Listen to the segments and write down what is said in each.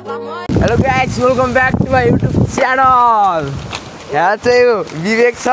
Hello guys, welcome back to my YouTube channel. यहाँ चाहिँ विवेक छ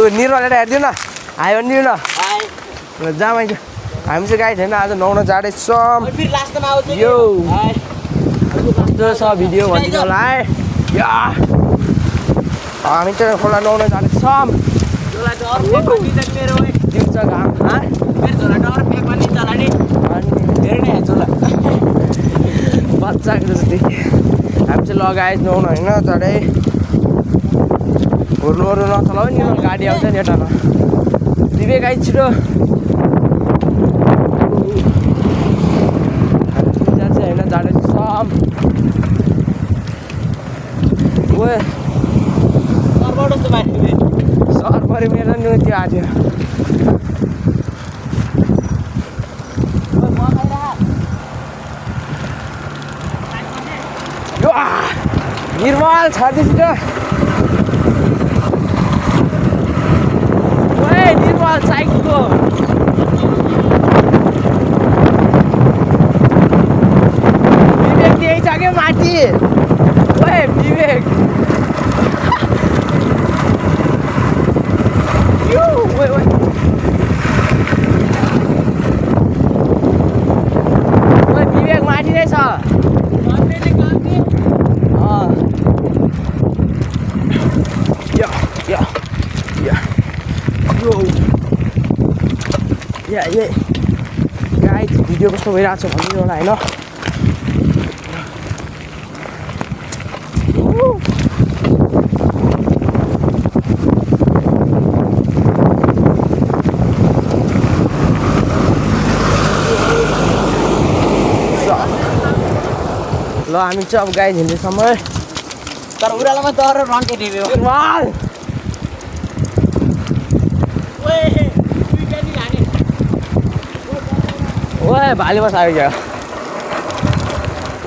निर्मलले हेर्दिनु न हाई भन्दिनु न हाई जामै हामी चाहिँ गाइस हैन आज नुहाउन जाँदैछौँ यो कस्तो छ भिडियो भनिदिनु होला है या हामी चाहिँ खोला नुहाउन जाँदैछौँ दिउँछ घाम बच्चाको जस्तै हामी चाहिँ लगाएछ नुहाउन होइन चढै हुर्नुहरू नचलाउ नि गाडी आउँछ नि यता विवेक आइ छिटो चाहिँ होइन जाँदैछ सरपरी मेरो नि त्यो आँट्यो निर्मल छर्दैछ निर्मल साइकलको विवेक त्यही छ क्या माथि ओए विवेक विवेक माथि नै छ गाइस भिडियो कस्तो भइरहेको छ भनिदिनु होला होइन ल हामी चाहिँ अब गाइस हिँड्ने समय तर उरालामा तर रन्के दियो ओए भाले बस आयो क्या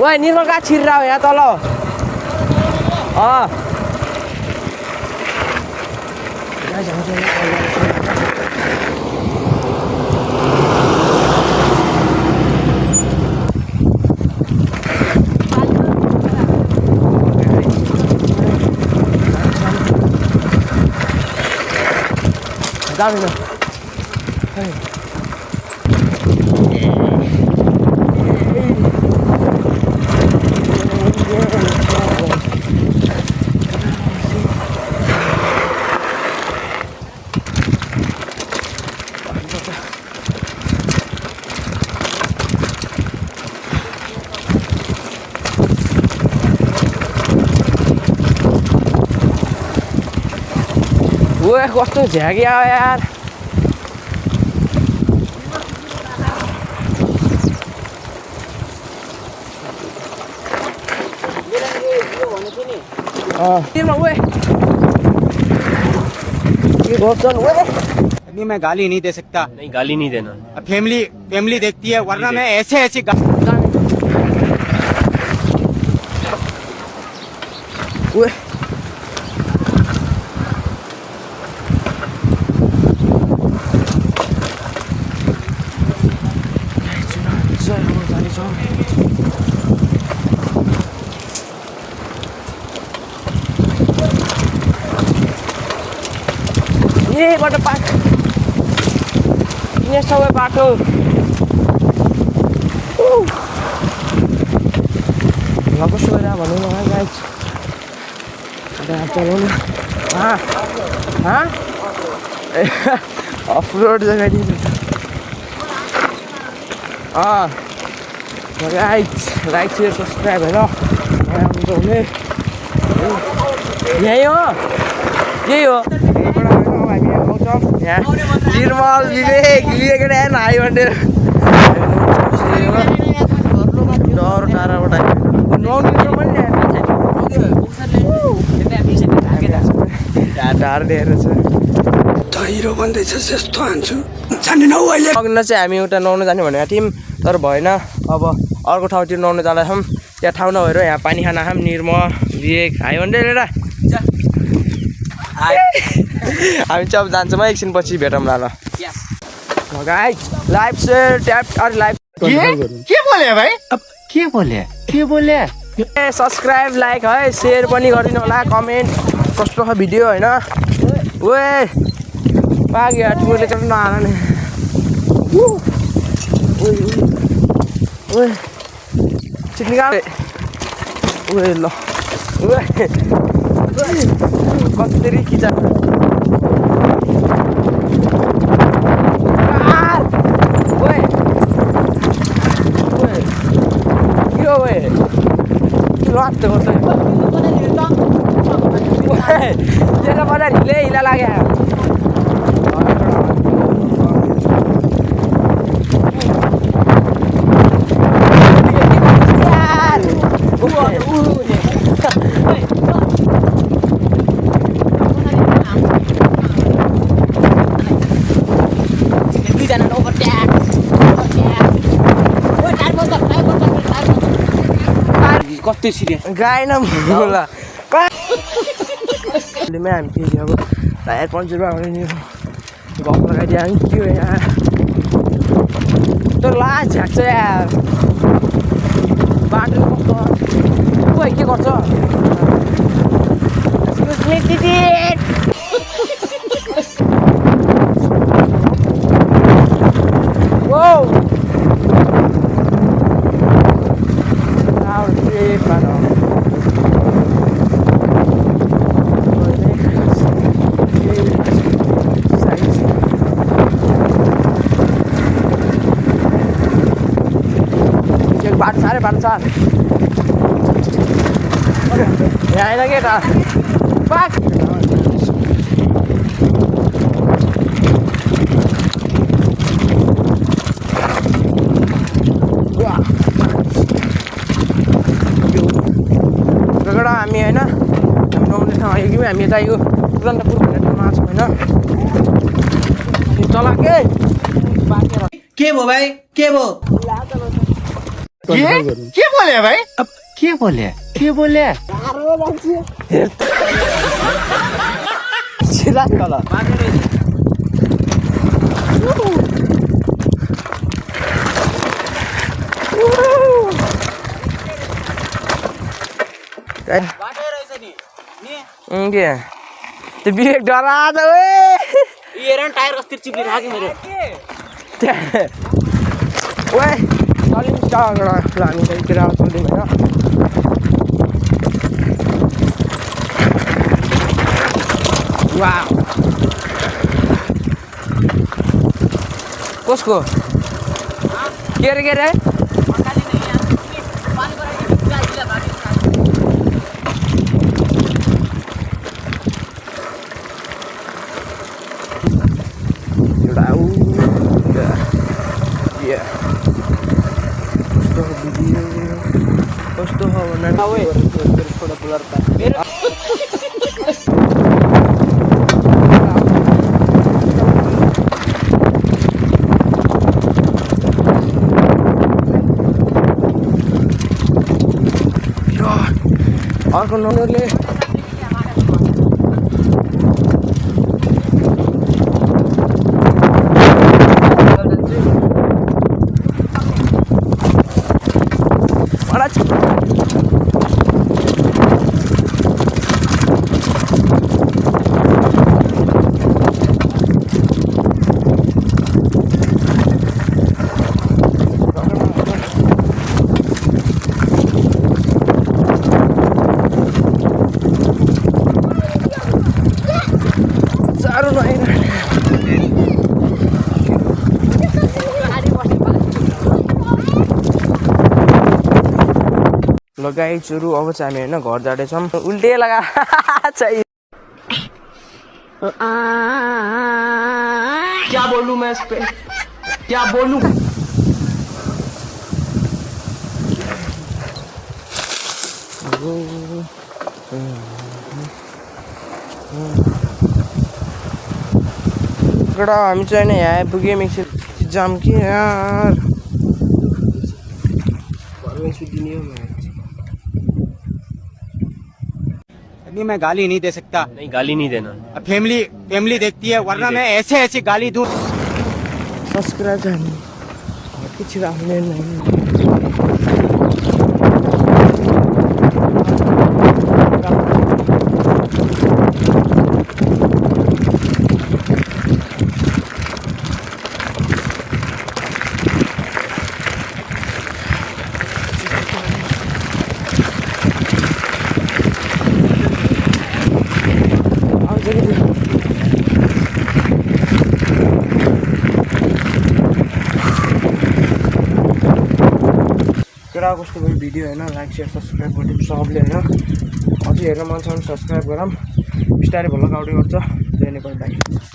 ओए निर्मल कहाँ छिर्रा हो यहाँ तल जानु न ओए कस्तो झ्यागी आयो यार अभी मैं गाली नहीं दे सकता। नहीं गाली नहीं देना फैमिली देखती है वरना मैं ऐसे यहीबाट बाटो यहाँ सबै बाटो कसो गरेर भनौँ न गाइस चलाउनु अफ रोड जग्गा दिन्छ गाइस लाइक सेयर सब्सक्राइब होइन हुने यही हो यही हो निर्मल विवेक नाइ भन्ने डर टाढाबाट ढाड्ने छ हिरो भन्दैछ यस्तो हान्छु जान्दैनौ अहिले अघि चाहिँ हामी एउटा नुहाउन जाने भनेको थियौँ तर भएन अब अर्को ठाउँतिर नुहाउन जाँदैछौँ त्यहाँ ठाउँ नभएर यहाँ पानी खाना खाऊँ निर्मल विवेक हाई भन्दै लिएर हामी चाहिँ अब जान्छौँ एकछिन पछि भेटौँला ल गाइस लाइभ शेयर ट्याप और लाइभ क्या बोले भाई अब क्या बोले सब्सक्राइब लाइक है सेयर पनि गरिदिनु होला कमेन्ट कस्तो छ भिडियो होइन ओए पाग्यो टुरले चल्न नआला नि ओए चिट्निका ओए ल ओए कति खिचा ओए ओए यो ओए रात हो त तेरा बड़ा हिले हिला लाग्यो कति सिरियस गाएन होला मैं हामी फेरि अब टायर पङ्चर आउने नि गफ लगाइदियो नि त्यो यार त्यो ला झ्याक्छ यार बाटो कस्तो खोइ के गर्छ बाटो साह्रै बाटो छ यहाँ आएन के त पाक हामी होइन हामी नआउने ठाउँ आयो कि हामी यता यो पुरन्दपुर भन्ने ठाउँमा छौँ होइन चला के भो भाइ के भो के बोले भाइ अब के बोले त्यो बिरेक डरा त टायर कस्तो चिप्ली राख्यो मेरो ओए चल्यौँ स्टारबाट हामी त्यहीँतिर चल्यौँ होइन वाह कसको के अरे कस्तो हो भनेर थोडा ब्लर अर्को नम्बरले गाई चुरु अब चाहिँ हामी होइन घर जाँदैछौँ उल्टे लगा चाहिए क्या बोलूं मैं इस पे क्या बोलूं हामी चाहिँ होइन यहाँ आइपुग्यो मिक्सर जाम कि यार घरमै सुत्दिने हो नहीं मैं गाली नहीं दे सकता नहीं गाली नहीं देना फैमिली देखती है वरना मैं ऐसे गाली दूं सब्सक्राइब जाने कुछ राखने नहीं केटा कस्तो भयो भिडियो होइन लाइक सेयर सब्सक्राइब गरिदिउँ सबले होइन अझै हेर्न मन छ भने सब्सक्राइब गरौँ बिस्तारै भ्लग आउँदै गर्छ। धन्यवाद भाइ।